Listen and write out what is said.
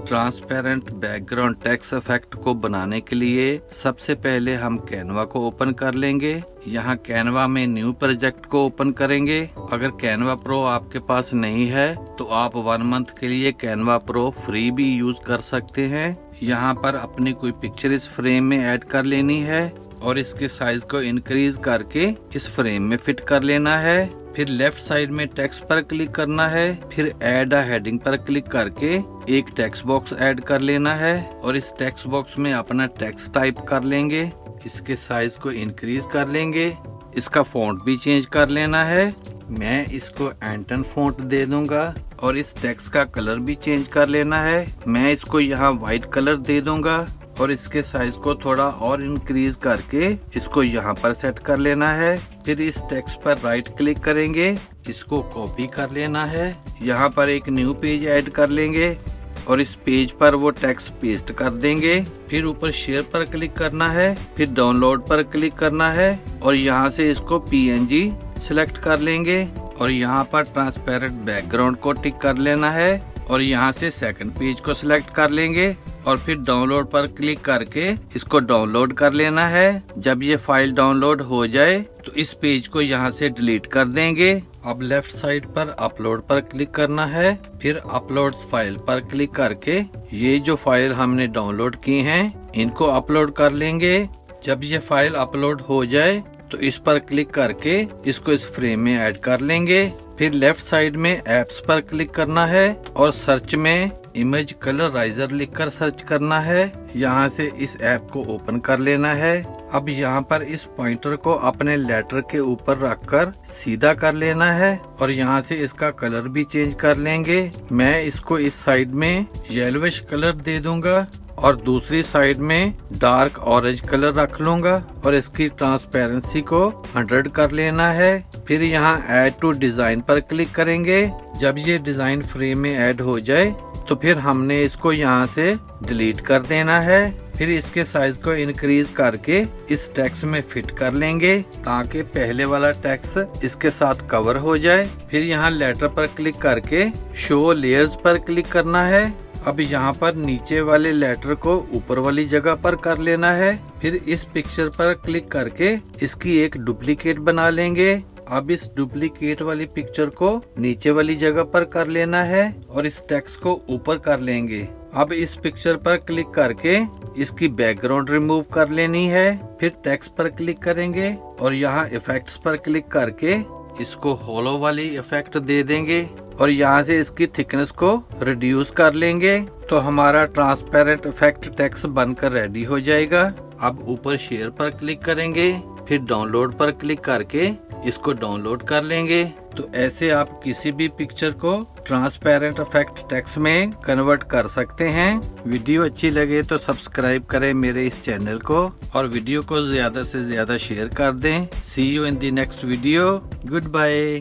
Transparent background text effect को बनाने के लिए सबसे पहले हम कैनवा को ओपन कर लेंगे। यहाँ कैनवा में न्यू प्रोजेक्ट को ओपन करेंगे। अगर कैनवा प्रो आपके पास नहीं है तो आप 1 मंथ के लिए कैनवा प्रो फ्री भी यूज कर सकते हैं। यहाँ पर अपनी कोई पिक्चर इस फ्रेम में ऐड कर लेनी है और इसके साइज को इंक्रीज करके इस फ्रेम में फिट कर लेना है। फिर लेफ्ट साइड में टेक्स्ट पर क्लिक करना है, फिर ऐड अ हेडिंग पर क्लिक करके एक टेक्स्ट बॉक्स ऐड कर लेना है और इस टेक्स्ट बॉक्स में अपना टेक्स्ट टाइप कर लेंगे। इसके साइज को इंक्रीज कर लेंगे। इसका फॉन्ट भी चेंज कर लेना है। मैं इसको एंटन फॉन्ट दे दूंगा और इस टेक्स्ट का कलर भी चेंज कर लेना है। मैं इसको यहाँ व्हाइट कलर दे दूंगा और इसके साइज को थोड़ा और इंक्रीज करके इसको यहाँ पर सेट कर लेना है। फिर इस टेक्स्ट पर राइट क्लिक करेंगे, इसको कॉपी कर लेना है। यहाँ पर एक न्यू पेज ऐड कर लेंगे और इस पेज पर वो टेक्स्ट पेस्ट कर देंगे। फिर ऊपर शेयर पर क्लिक करना है, फिर डाउनलोड पर क्लिक करना है और यहाँ से इसको PNG सिलेक्ट कर लेंगे और यहाँ पर ट्रांसपेरेंट बैकग्राउंड को टिक कर लेना है और यहाँ से सेकंड पेज को सिलेक्ट कर लेंगे और फिर डाउनलोड पर क्लिक करके इसको डाउनलोड कर लेना है। जब ये फाइल डाउनलोड हो जाए तो इस पेज को यहाँ से डिलीट कर देंगे। अब लेफ्ट साइड पर अपलोड पर क्लिक करना है, फिर अपलोड फाइल पर क्लिक करके ये जो फाइल हमने डाउनलोड की हैं इनको अपलोड कर लेंगे। जब ये फाइल अपलोड हो जाए तो इस पर क्लिक करके इसको इस फ्रेम में ऐड कर लेंगे। फिर लेफ्ट साइड में एप्स पर क्लिक करना है और सर्च में इमेज कलराइजर लिखकर सर्च करना है। यहाँ से इस ऐप को ओपन कर लेना है। अब यहाँ पर इस पॉइंटर को अपने लेटर के ऊपर रखकर सीधा कर लेना है और यहाँ से इसका कलर भी चेंज कर लेंगे। मैं इसको इस साइड में येलोविश कलर दे दूंगा और दूसरी साइड में डार्क ऑरेंज कलर रख लूंगा और इसकी ट्रांसपेरेंसी को 100 कर लेना है। फिर यहाँ ऐड टू डिजाइन पर क्लिक करेंगे। जब ये डिजाइन फ्रेम में ऐड हो जाए तो फिर हमने इसको यहाँ से डिलीट कर देना है। फिर इसके साइज को इंक्रीज करके इस टेक्स्ट में फिट कर लेंगे ताकि पहले वाला टेक्स्ट इसके साथ कवर हो जाए। फिर यहाँ लेटर पर क्लिक करके शो लेयर्स पर क्लिक करना है। अब यहाँ पर नीचे वाले लेटर को ऊपर वाली जगह पर कर लेना है। फिर इस पिक्चर पर क्लिक करके इसकी एक डुप्लीकेट बना लेंगे। अब इस डुप्लीकेट वाली पिक्चर को नीचे वाली जगह पर कर लेना है और इस टेक्स्ट को ऊपर कर लेंगे। अब इस पिक्चर पर क्लिक करके इसकी बैकग्राउंड रिमूव कर लेनी है। फिर टेक्स्ट पर क्लिक करेंगे और यहाँ इफेक्ट्स पर क्लिक करके इसको होलो वाली इफेक्ट दे देंगे और यहाँ से इसकी थिकनेस को रिड्यूस कर लेंगे तो हमारा ट्रांसपेरेंट इफेक्ट टेक्स्ट बनकर रेडी हो जाएगा। अब ऊपर शेयर पर क्लिक करेंगे, फिर डाउनलोड पर क्लिक करके इसको डाउनलोड कर लेंगे। तो ऐसे आप किसी भी पिक्चर को ट्रांसपेरेंट इफेक्ट टेक्स्ट में कन्वर्ट कर सकते हैं। वीडियो अच्छी लगे तो सब्सक्राइब करें मेरे इस चैनल को और वीडियो को ज्यादा से ज्यादा शेयर कर दें। See you in the next video. Good bye.